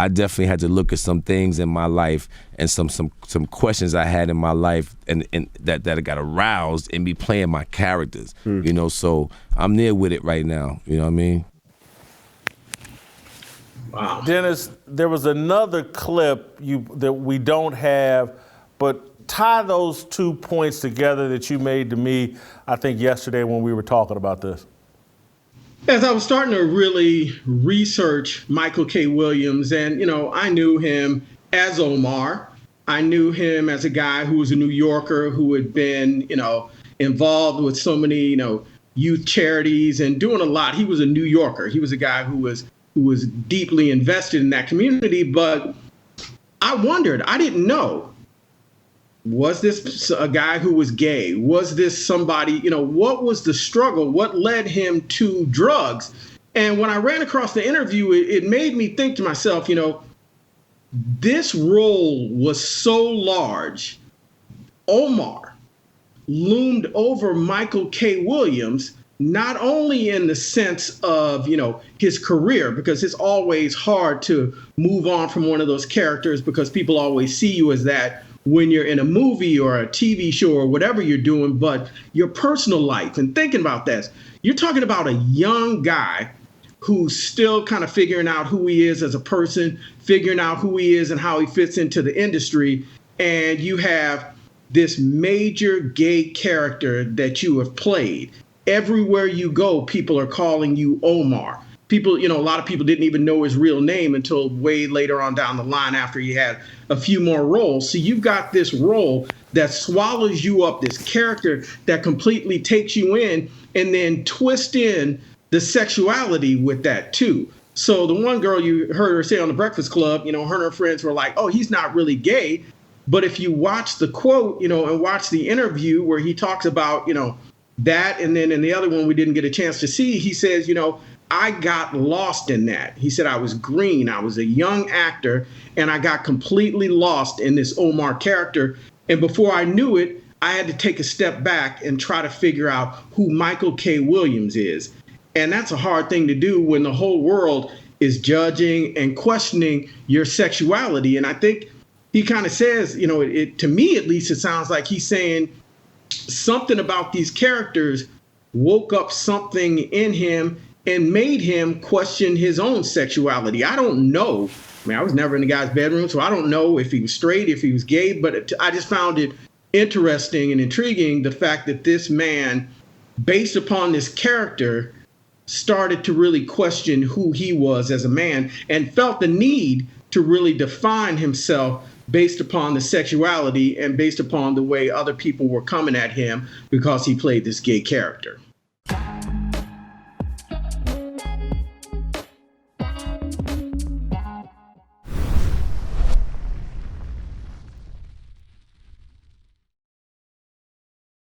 I definitely had to look at some things in my life and some questions I had in my life and that got aroused in me playing my characters. You know, so I'm there with it right now. You know what I mean? Wow. Dennis, there was another clip that we don't have, but tie those 2 points together that you made to me, I think, yesterday when we were talking about this. As I was starting to really research Michael K. Williams, and, you know, I knew him as Omar. I knew him as a guy who was a New Yorker who had been, you know, involved with so many, you know, youth charities and doing a lot. He was a New Yorker. He was a guy who was deeply invested in that community. But I wondered, I didn't know. Was this a guy who was gay? Was this somebody, you know, what was the struggle? What led him to drugs? And when I ran across the interview, it made me think to myself, you know, this role was so large. Omar loomed over Michael K. Williams, not only in the sense of, you know, his career, because it's always hard to move on from one of those characters because people always see you as that when you're in a movie or a TV show or whatever you're doing, but your personal life and thinking about this, you're talking about a young guy who's still kind of figuring out who he is as a person, figuring out who he is and how he fits into the industry. And you have this major gay character that you have played. Everywhere you go, people are calling you Omar. People, you know, a lot of people didn't even know his real name until way later on down the line after he had a few more roles. So you've got this role that swallows you up, this character that completely takes you in and then twist in the sexuality with that too. So the one girl you heard her say on the Breakfast Club, you know, her and her friends were like, oh, he's not really gay. But if you watch the quote, you know, and watch the interview where he talks about, you know, that, and then in the other one we didn't get a chance to see, he says, you know, I got lost in that. He said, I was green. I was a young actor and I got completely lost in this Omar character. And before I knew it, I had to take a step back and try to figure out who Michael K. Williams is. And that's a hard thing to do when the whole world is judging and questioning your sexuality. And I think he kind of says, you know, to me, at least, it sounds like he's saying something about these characters woke up something in him and made him question his own sexuality. I don't know. I mean, I was never in the guy's bedroom, so I don't know if he was straight, if he was gay, but I just found it interesting and intriguing, the fact that this man, based upon this character, started to really question who he was as a man and felt the need to really define himself based upon the sexuality and based upon the way other people were coming at him because he played this gay character.